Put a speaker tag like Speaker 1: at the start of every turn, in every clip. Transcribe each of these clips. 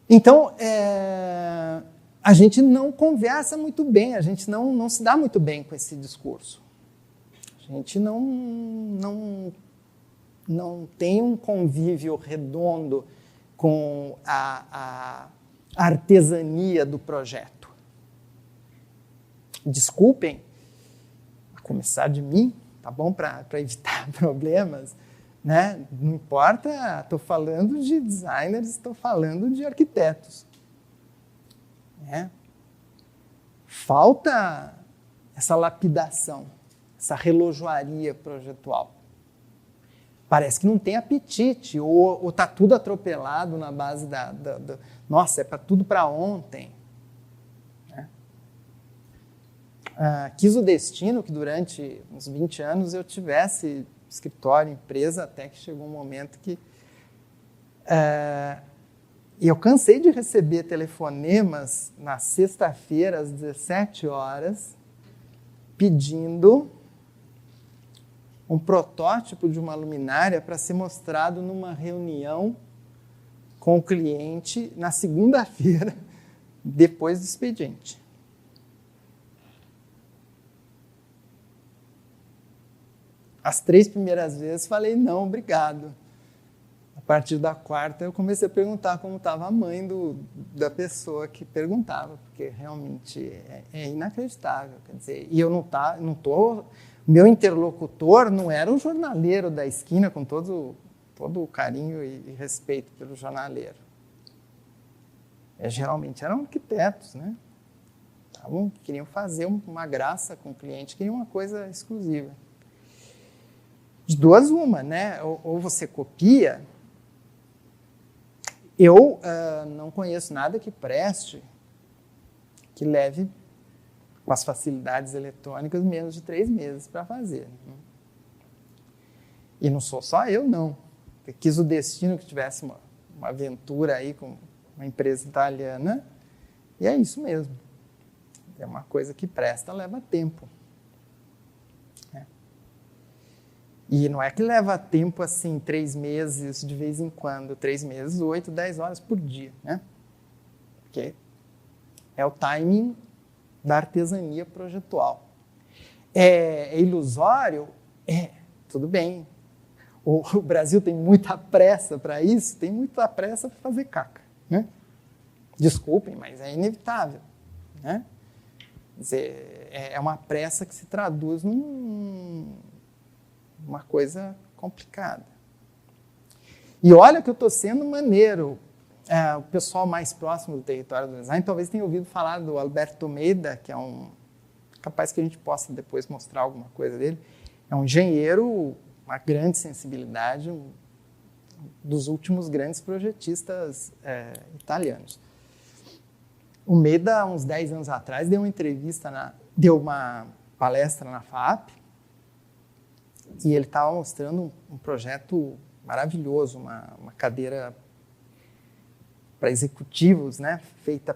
Speaker 1: Então, a gente não conversa muito bem, a gente não se dá muito bem com esse discurso. A gente não tem um convívio redondo com a artesania do projeto. Desculpem, a começar de mim, tá bom? Para evitar problemas, né? Não importa, estou falando de designers, estou falando de arquitetos. Né? Falta essa lapidação, essa relojoaria projetual. Parece que não tem apetite, ou está tudo atropelado na base nossa, é para tudo para ontem. Né? Quis o destino que durante uns 20 anos eu tivesse escritório, empresa, até que chegou um momento que eu cansei de receber telefonemas na sexta-feira, às 17 horas, pedindo um protótipo de uma luminária para ser mostrado numa reunião com o cliente na segunda-feira, depois do expediente. As 3 primeiras vezes falei, não, obrigado. A partir da 4ª, eu comecei a perguntar como estava a mãe da pessoa que perguntava, porque realmente é inacreditável. Quer dizer, e eu não estou... Meu interlocutor não era um jornaleiro da esquina, com todo o carinho e respeito pelo jornaleiro. Geralmente eram arquitetos, né? Queriam fazer uma graça com o cliente, queriam uma coisa exclusiva. De duas uma, né? Ou você copia. Eu não conheço nada que preste, que leve com as facilidades eletrônicas menos de 3 meses para fazer. E não sou só eu, não. Eu quis o destino que tivesse uma aventura aí com uma empresa italiana, e é isso mesmo. É uma coisa que presta, leva tempo. E não é que leva tempo assim, 3 meses de vez em quando, 3 meses, 8, 10 horas por dia, né? Porque é o timing da artesania projetual. É ilusório? Tudo bem. O Brasil tem muita pressa para isso, tem muita pressa para fazer caca, né? Desculpem, mas é inevitável, né? Quer dizer, é uma pressa que se traduz numa coisa complicada. E olha que eu estou sendo maneiro. O pessoal mais próximo do território do design talvez tenha ouvido falar do Alberto Almeida, que é capaz que a gente possa depois mostrar alguma coisa dele. É um engenheiro, uma grande sensibilidade, um dos últimos grandes projetistas italianos. O Almeida, uns 10 anos atrás, deu uma palestra na FAAP, e ele estava mostrando um projeto maravilhoso, uma cadeira para executivos, né, feita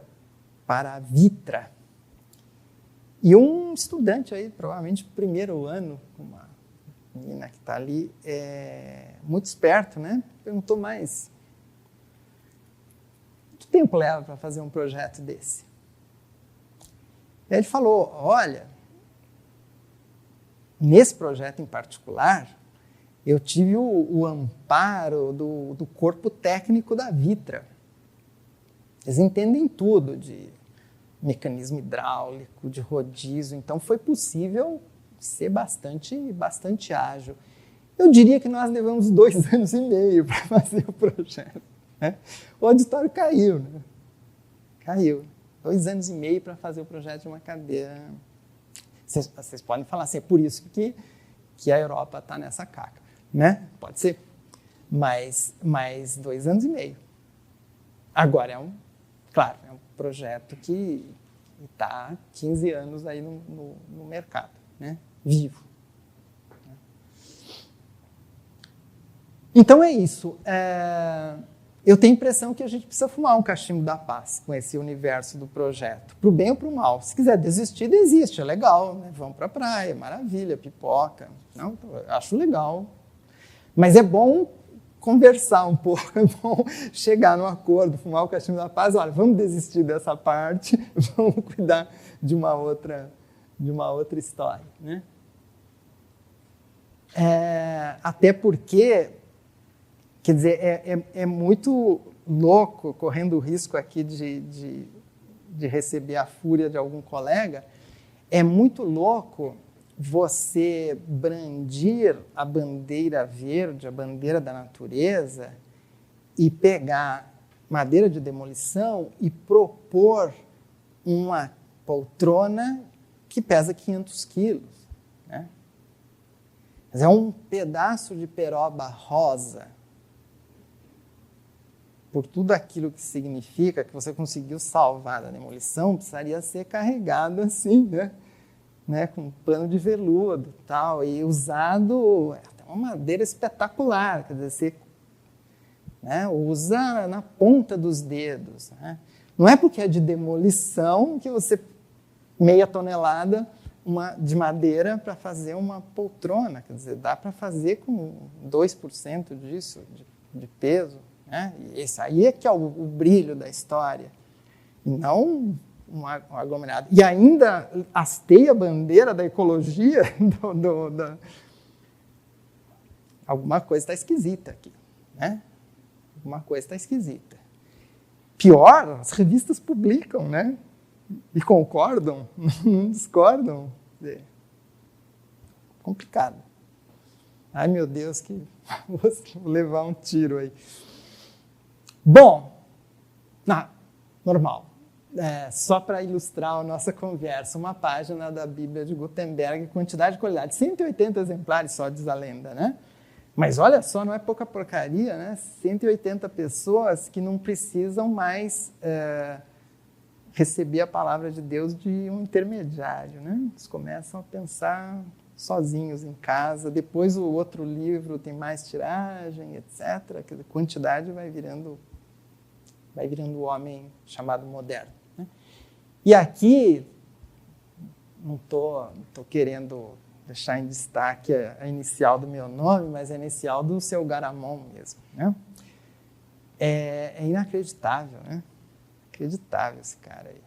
Speaker 1: para a Vitra. E um estudante aí, provavelmente primeiro ano, uma menina que está ali, muito esperto, né, perguntou, mas quanto tempo leva para fazer um projeto desse? E aí ele falou, olha, nesse projeto em particular, eu tive o amparo do corpo técnico da Vitra. Eles entendem tudo de mecanismo hidráulico, de rodízio, então foi possível ser bastante ágil. Eu diria que nós levamos 2 anos e meio para fazer o projeto. Né? O auditório caiu, né? Caiu. 2 anos e meio para fazer o projeto de uma cadeira. Vocês podem falar assim, é por isso que a Europa está nessa caca. Né? Pode ser. Mas 2 anos e meio. Agora, claro, é um projeto que está há 15 anos aí no mercado, né? Vivo. Então é isso. Eu tenho a impressão que a gente precisa fumar um cachimbo da paz com esse universo do projeto, para o bem ou para o mal. Se quiser desistir, desiste, é legal, né? Vamos para a praia, maravilha, pipoca. Não, acho legal. Mas é bom conversar um pouco, é bom chegar num acordo, fumar o cachimbo da paz, olha, vamos desistir dessa parte, vamos cuidar de uma outra história, né? Até porque, quer dizer, é muito louco, correndo o risco aqui de receber a fúria de algum colega, é muito louco você brandir a bandeira verde, a bandeira da natureza, e pegar madeira de demolição e propor uma poltrona que pesa 500 quilos. Né? Mas é um pedaço de peroba rosa, por tudo aquilo que significa que você conseguiu salvar da demolição, precisaria ser carregado assim, né, com um pano de veludo, tal, e usado até uma madeira espetacular, quer dizer, você, né, usa na ponta dos dedos. Né? Não é porque é de demolição que você, meia tonelada de madeira para fazer uma poltrona, quer dizer, dá para fazer com 2% disso, de peso. Né? E esse aí é que é o brilho da história, e não um aglomerado. E ainda hasteia a bandeira da ecologia, alguma coisa está esquisita aqui. Né? Alguma coisa está esquisita. Pior, as revistas publicam, né? E concordam, não discordam. Complicado. Ai, meu Deus, que vou levar um tiro aí. Bom, normal. Só para ilustrar a nossa conversa, uma página da Bíblia de Gutenberg, quantidade e qualidade, 180 exemplares só, diz a lenda, né? Mas olha só, não é pouca porcaria, né? 180 pessoas que não precisam mais receber a palavra de Deus de um intermediário, né? Eles começam a pensar sozinhos em casa, depois o outro livro tem mais tiragem, etc. A quantidade vai virando o homem chamado moderno. Né? E aqui, não estou querendo deixar em destaque a inicial do meu nome, mas a inicial do seu Garamond mesmo. Né? É inacreditável, né? Inacreditável esse cara aí.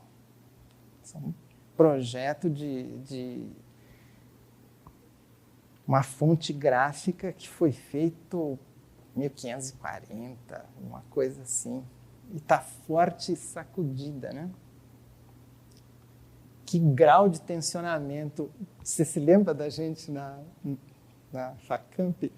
Speaker 1: Esse é um projeto de uma fonte gráfica que foi feito em 1540, uma coisa assim, e está forte e sacudida, né? Que grau de tensionamento. Você se lembra da gente na Facamp?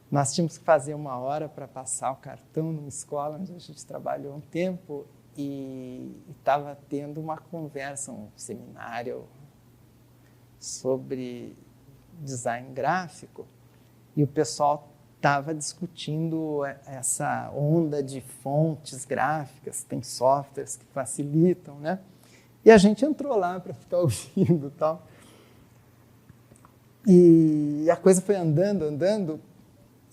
Speaker 1: Nós tínhamos que fazer 1 hora para passar o cartão numa escola onde a gente trabalhou um tempo e estava tendo uma conversa, um seminário sobre design gráfico, e o pessoal estava discutindo essa onda de fontes gráficas, tem softwares que facilitam, né? E a gente entrou lá para ficar ouvindo e tal. E a coisa foi andando,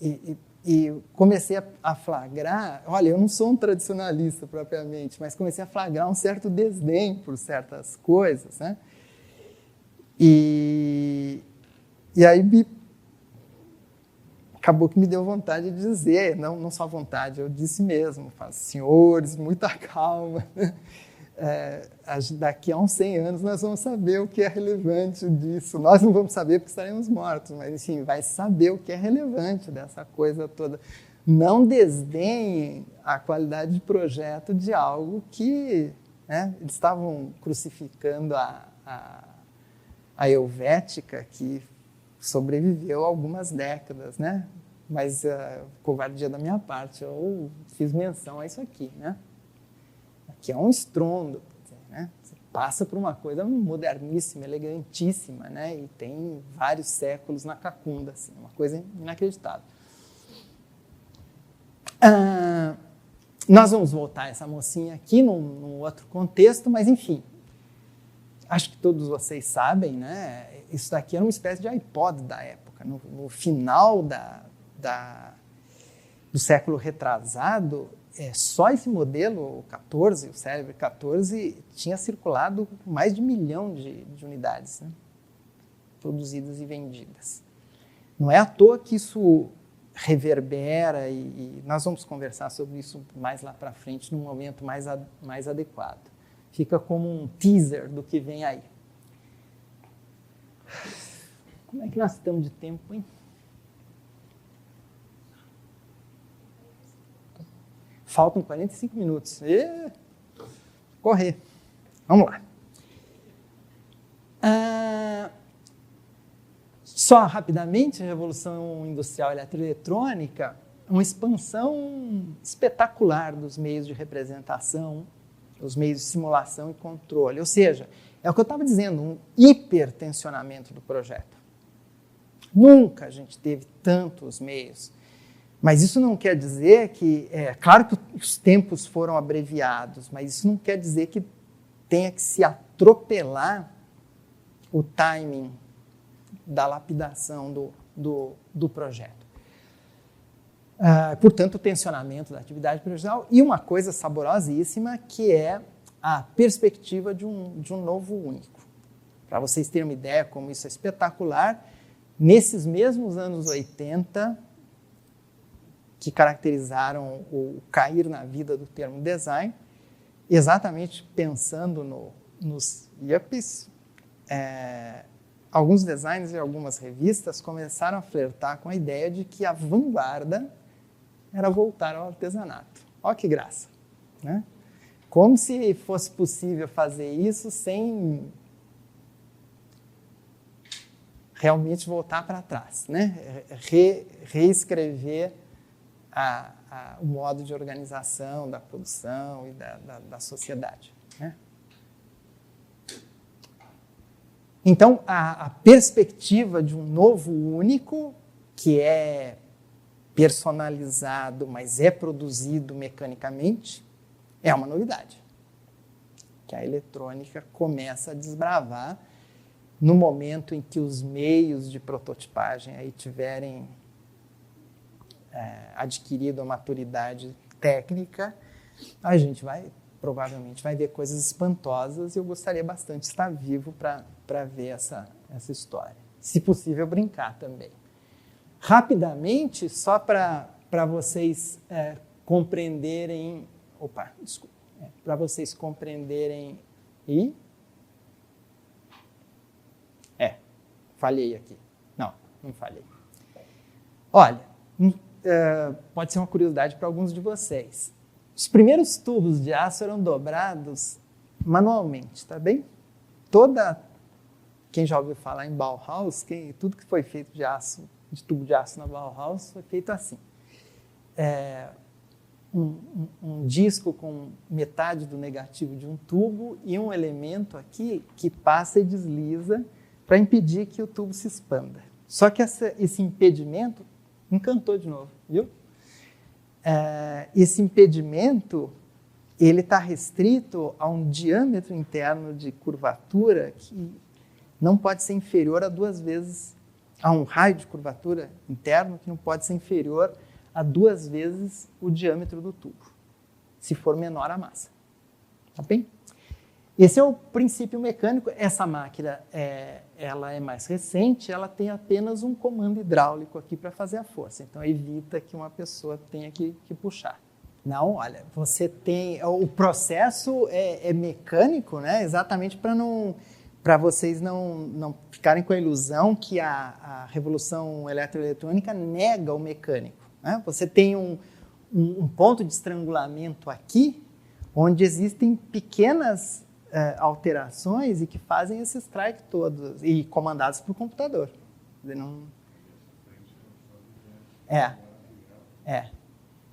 Speaker 1: e comecei a flagrar, olha, eu não sou um tradicionalista propriamente, mas comecei a flagrar um certo desdém por certas coisas, né? E aí acabou que me deu vontade de dizer, não só vontade, eu disse mesmo, senhores, muita calma, daqui a uns 100 anos nós vamos saber o que é relevante disso. Nós não vamos saber porque estaremos mortos, mas enfim, vai saber o que é relevante dessa coisa toda. Não desdenhem a qualidade de projeto de algo que, né, eles estavam crucificando a Helvética, que sobreviveu algumas décadas, né? Mas covardia da minha parte, eu fiz menção a isso aqui, né? Aqui é um estrondo, né? Você passa por uma coisa moderníssima, elegantíssima, né? E tem vários séculos na cacunda, assim, uma coisa inacreditável. Nós vamos voltar a essa mocinha aqui num outro contexto, mas enfim, acho que todos vocês sabem, né? Isso daqui era uma espécie de iPod da época. No final do século retrasado, só esse modelo, o 14, o Celebre 14, tinha circulado mais de 1 milhão de unidades, né? Produzidas e vendidas. Não é à toa que isso reverbera e nós vamos conversar sobre isso mais lá para frente, num momento mais adequado. Fica como um teaser do que vem aí. Como é que nós estamos de tempo, hein? Faltam 45 minutos. Correr. Vamos lá. Só rapidamente, a Revolução Industrial Eletroeletrônica, uma expansão espetacular dos meios de representação, os meios de simulação e controle. Ou seja, é o que eu estava dizendo, um hipertensionamento do projeto. Nunca a gente teve tantos meios. Mas isso não quer dizer que... claro que os tempos foram abreviados, mas isso não quer dizer que tenha que se atropelar o timing da lapidação do projeto. Portanto, o tensionamento da atividade profissional e uma coisa saborosíssima que é a perspectiva de um novo único. Para vocês terem uma ideia como isso é espetacular, nesses mesmos anos 80, que caracterizaram o cair na vida do termo design, exatamente pensando nos yuppies, alguns designers e algumas revistas começaram a flertar com a ideia de que a vanguarda era voltar ao artesanato. Olha que graça, né? Como se fosse possível fazer isso sem realmente voltar para trás, né? Reescrever o modo de organização da produção e da sociedade, né? Então, a perspectiva de um novo único, que é personalizado, mas é produzido mecanicamente, é uma novidade, que a eletrônica começa a desbravar no momento em que os meios de prototipagem aí tiverem adquirido a maturidade técnica, a gente provavelmente vai ver coisas espantosas e eu gostaria bastante de estar vivo para ver essa história. Se possível, brincar também. Rapidamente, só para vocês compreenderem... Opa, desculpa. Para vocês compreenderem... Falhei aqui. Não falhei. Olha, pode ser uma curiosidade para alguns de vocês. Os primeiros tubos de aço eram dobrados manualmente, tá bem? Quem já ouviu falar em Bauhaus, tudo que foi feito de tubo de aço na Bauhaus foi feito assim. Um disco com metade do negativo de um tubo e um elemento aqui que passa e desliza para impedir que o tubo se expanda. Só que esse impedimento encantou de novo, viu? Esse impedimento ele está restrito a um diâmetro interno de curvatura que não pode ser inferior a 2 vezes, a um raio de curvatura interno que não pode ser inferior a 2 vezes o diâmetro do tubo, se for menor a massa. Tá bem? Esse é o princípio mecânico. Essa máquina ela é mais recente, ela tem apenas um comando hidráulico aqui para fazer a força, então evita que uma pessoa tenha que puxar. Não, olha, você tem... O processo é mecânico, né? Exatamente para vocês não ficarem com a ilusão que a revolução eletroeletrônica nega o mecânico, né? Você tem um ponto de estrangulamento aqui, onde existem pequenas alterações e que fazem esse strike todo, e comandados por computador.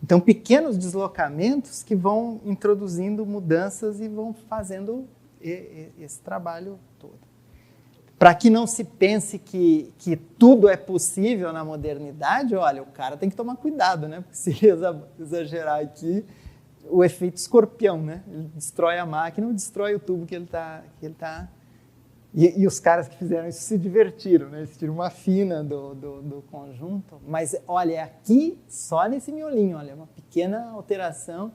Speaker 1: Então, pequenos deslocamentos que vão introduzindo mudanças e vão fazendo esse trabalho todo. Para que não se pense que tudo é possível na modernidade, olha, o cara tem que tomar cuidado, né? Porque se exagerar aqui, o efeito escorpião, né? Ele destrói a máquina ou destrói o tubo que ele tá... E os caras que fizeram isso se divertiram, né? Eles tiram uma fina do conjunto. Mas, olha, é aqui, só nesse miolinho, olha, uma pequena alteração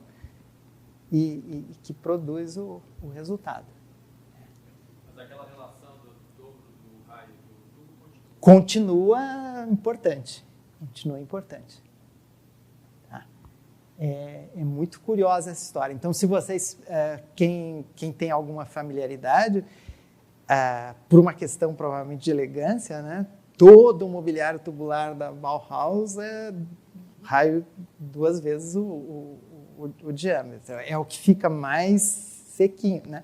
Speaker 1: e que produz o resultado.
Speaker 2: Mas aquela relação do dobro do raio do tubo
Speaker 1: continua importante. Continua importante. Tá? É muito curiosa essa história. Então, se vocês, quem tem alguma familiaridade, por uma questão provavelmente de elegância, né, todo o mobiliário tubular da Bauhaus é raio 2 vezes o diâmetro. É o que fica mais sequinho, né?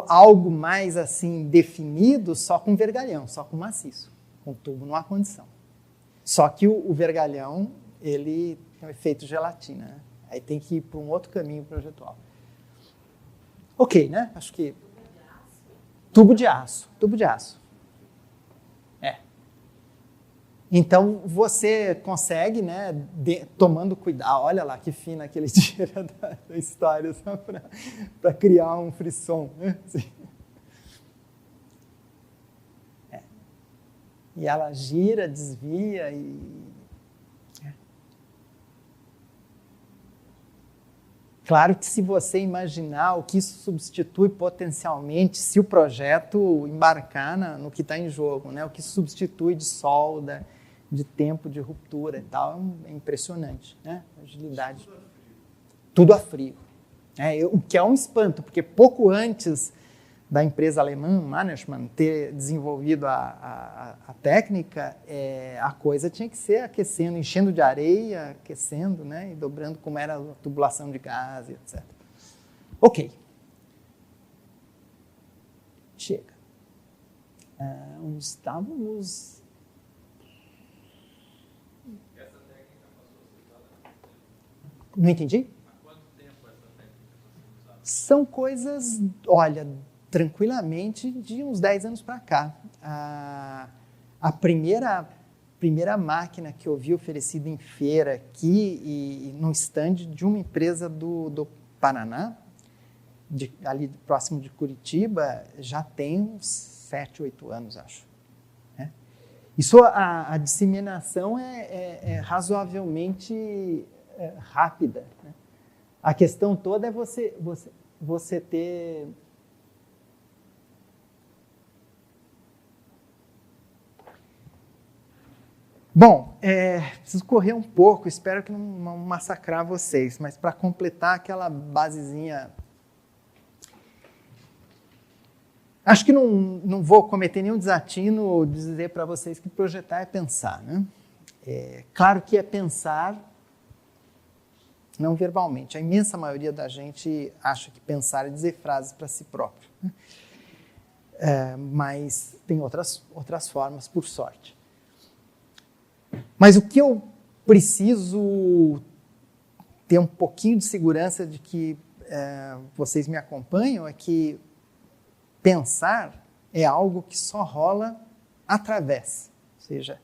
Speaker 1: Algo mais assim definido só com vergalhão, só com maciço, com tubo não há condição. Só que o vergalhão, ele tem um efeito gelatina, né? Aí tem que ir para um outro caminho projetual. Ok, né? Acho que tubo de aço. Então, você consegue, né, tomando cuidado, olha lá que fina que ele tira da história, só para criar um frisson. Né? Assim. E ela gira, desvia e... Claro que se você imaginar o que isso substitui potencialmente, se o projeto embarcar no que está em jogo, né? O que isso substitui de solda, de tempo de ruptura e tal, é impressionante, né? Agilidade. Tudo a frio. O que é um espanto, porque pouco antes da empresa alemã, Mannesmann, ter desenvolvido a técnica, a coisa tinha que ser aquecendo, enchendo de areia, aquecendo, né? E dobrando como era a tubulação de gás, etc. Ok. Chega. Onde estávamos?
Speaker 2: Essa técnica passou a ser usada há quanto tempo?
Speaker 1: Não entendi?
Speaker 2: Há quanto tempo essa técnica está sendo usada?
Speaker 1: São coisas, olha, tranquilamente de uns 10 anos para cá. A primeira máquina que eu vi oferecida em feira aqui, e no stand de uma empresa do Paraná, ali próximo de Curitiba, já tem uns 7, 8 anos, acho. Isso, a disseminação é razoavelmente rápida. Né? A questão toda é você ter... Bom, preciso correr um pouco, espero que não massacrar vocês, mas para completar aquela basezinha... Acho que não vou cometer nenhum desatino de dizer para vocês que projetar é pensar. Né? Claro que é pensar, não verbalmente. A imensa maioria da gente acha que pensar é dizer frases para si próprio. Né? Mas tem outras formas, por sorte. Mas o que eu preciso ter um pouquinho de segurança de que vocês me acompanham é que pensar é algo que só rola através. Ou seja,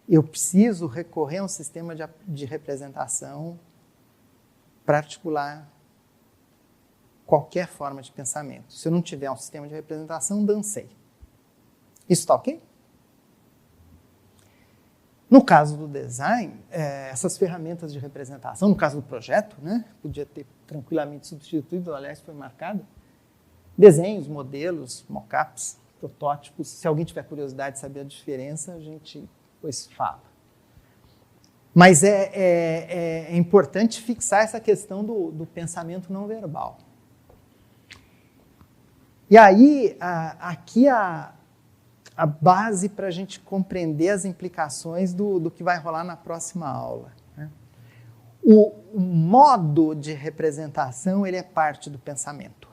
Speaker 1: eu preciso recorrer a um sistema de representação para articular qualquer forma de pensamento. Se eu não tiver um sistema de representação, dancei. Isso está ok? No caso do design, essas ferramentas de representação, no caso do projeto, né, podia ter tranquilamente substituído, aliás, foi marcado, desenhos, modelos, mockups, protótipos. Se alguém tiver curiosidade de saber a diferença, a gente depois fala. Mas é importante fixar essa questão do pensamento não verbal. E aí, aqui a base para a gente compreender as implicações do que vai rolar na próxima aula. Né? O modo de representação, ele é parte do pensamento.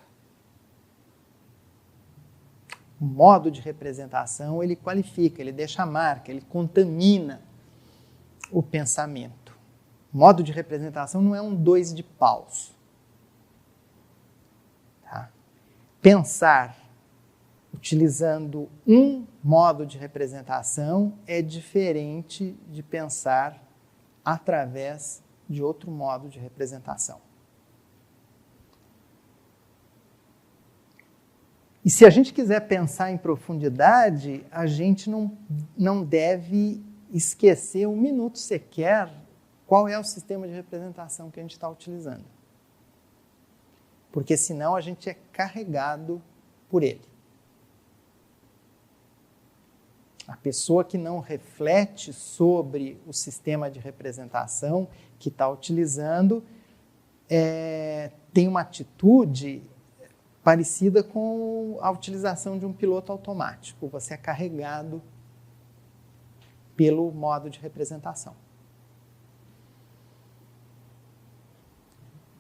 Speaker 1: O modo de representação, ele qualifica, ele deixa a marca, ele contamina o pensamento. O modo de representação não é um 2 de paus. Tá? Pensar utilizando um modo de representação é diferente de pensar através de outro modo de representação. E se a gente quiser pensar em profundidade, a gente não deve esquecer um minuto sequer qual é o sistema de representação que a gente está utilizando. Porque senão a gente é carregado por ele. A pessoa que não reflete sobre o sistema de representação que está utilizando tem uma atitude parecida com a utilização de um piloto automático. Você é carregado pelo modo de representação.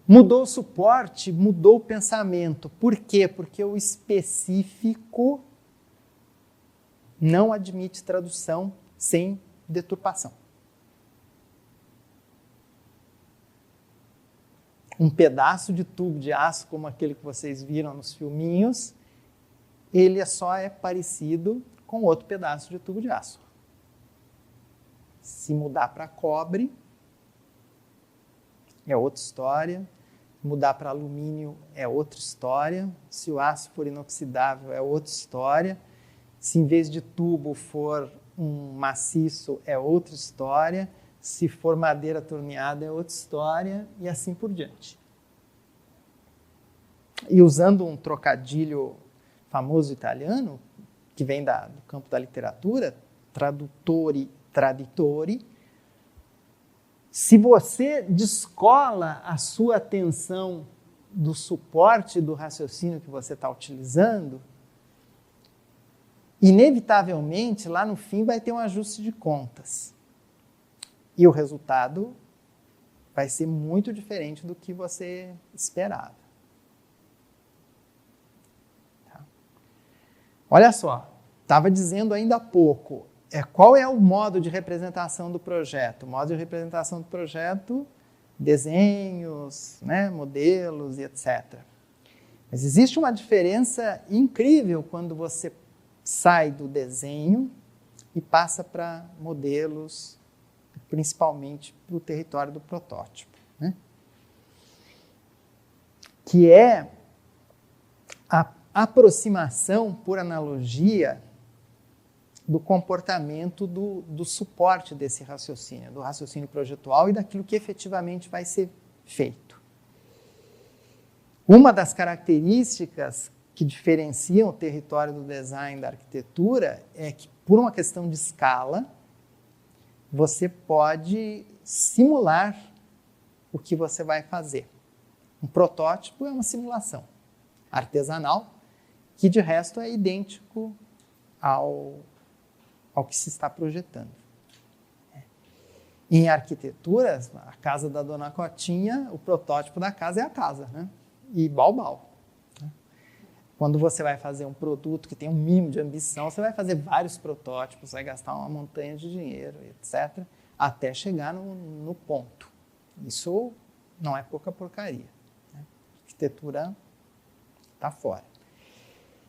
Speaker 1: Mudou o suporte, mudou o pensamento. Por quê? Porque o específico não admite tradução sem deturpação. Um pedaço de tubo de aço, como aquele que vocês viram nos filminhos, ele só é parecido com outro pedaço de tubo de aço. Se mudar para cobre, é outra história. Mudar para alumínio é outra história. Se o aço for inoxidável, é outra história. Se em vez de tubo for um maciço, é outra história. Se for madeira torneada, é outra história, e assim por diante. E usando um trocadilho famoso italiano, que vem do campo da literatura, traduttori, traditori, se você descola a sua atenção do suporte do raciocínio que você está utilizando, inevitavelmente, lá no fim, vai ter um ajuste de contas. E o resultado vai ser muito diferente do que você esperava. Tá? Olha só, estava dizendo ainda há pouco, qual é o modo de representação do projeto? O modo de representação do projeto, desenhos, né, modelos e etc. Mas existe uma diferença incrível quando você sai do desenho e passa para modelos, principalmente para o território do protótipo, né? Que é a aproximação, por analogia, do comportamento do suporte desse raciocínio, do raciocínio projetual e daquilo que efetivamente vai ser feito. Uma das características que diferenciam o território do design da arquitetura é que, por uma questão de escala, você pode simular o que você vai fazer. Um protótipo é uma simulação artesanal, que de resto é idêntico ao que se está projetando. Em arquiteturas, a casa da Dona Cotinha, o protótipo da casa é a casa, né? E balbal. Quando você vai fazer um produto que tem um mínimo de ambição, você vai fazer vários protótipos, vai gastar uma montanha de dinheiro, etc., até chegar no ponto. Isso não é pouca porcaria, né? A arquitetura está fora.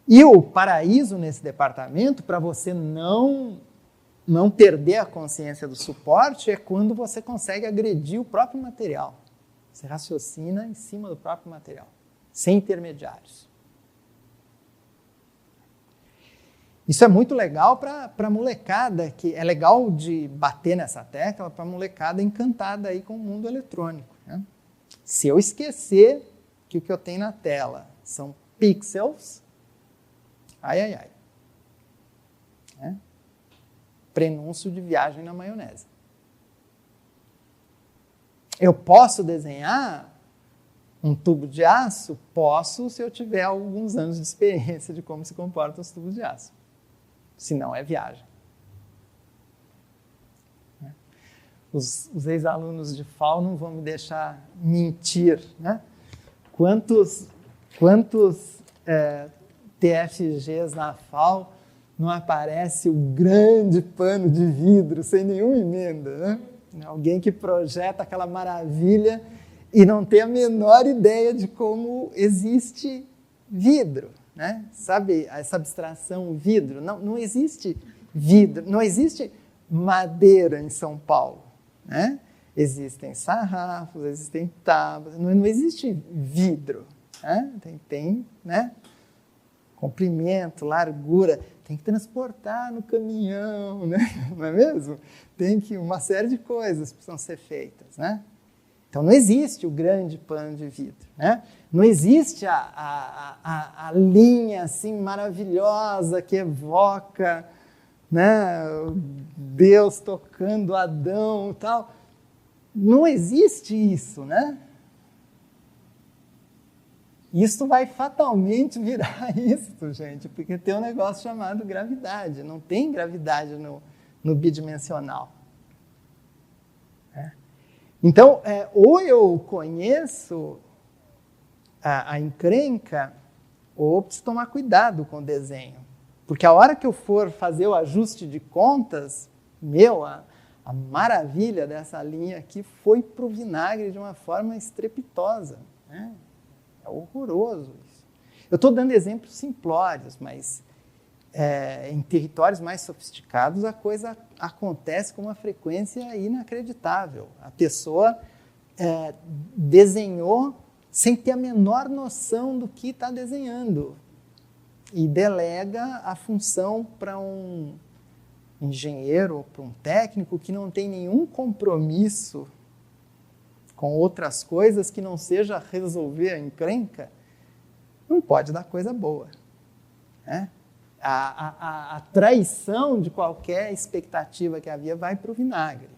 Speaker 1: E o paraíso nesse departamento, para você não perder a consciência do suporte, é quando você consegue agredir o próprio material. Você raciocina em cima do próprio material, sem intermediários. Isso é muito legal para a molecada, que é legal de bater nessa tecla para a molecada encantada aí com o mundo eletrônico, né? Se eu esquecer que o que eu tenho na tela são pixels, ai. Prenúncio de viagem na maionese. Eu posso desenhar um tubo de aço? Posso, se eu tiver alguns anos de experiência de como se comportam os tubos de aço. Se não, é viagem. Os ex-alunos de FAO não vão me deixar mentir, né? Quantos TFGs na FAO não aparece o grande pano de vidro sem nenhuma emenda, né? Alguém que projeta aquela maravilha e não tem a menor ideia de como existe vidro, né? Sabe essa abstração vidro? Não existe vidro, não existe madeira em São Paulo, né? Existem sarrafos, existem tábuas, não existe vidro, né? Tem, né? Comprimento, largura, tem que transportar no caminhão, né? Não é mesmo? Uma série de coisas precisam ser feitas, né? Então, não existe o grande pano de vidro, né? Não existe a linha assim maravilhosa que evoca né? Deus tocando Adão e tal. Não existe isso, né? Isso vai fatalmente virar isso, gente, porque tem um negócio chamado gravidade. Não tem gravidade no bidimensional. Então, ou eu conheço a encrenca, ou preciso tomar cuidado com o desenho. Porque a hora que eu for fazer o ajuste de contas, a maravilha dessa linha aqui foi para o vinagre de uma forma estrepitosa, né? É horroroso isso. Eu estou dando exemplos simplórios, mas em territórios mais sofisticados a coisa acontece com uma frequência inacreditável. A pessoa desenhou sem ter a menor noção do que está desenhando e delega a função para um engenheiro ou para um técnico que não tem nenhum compromisso com outras coisas que não seja resolver a encrenca, não pode dar coisa boa, né? A traição de qualquer expectativa que havia vai para o vinagre.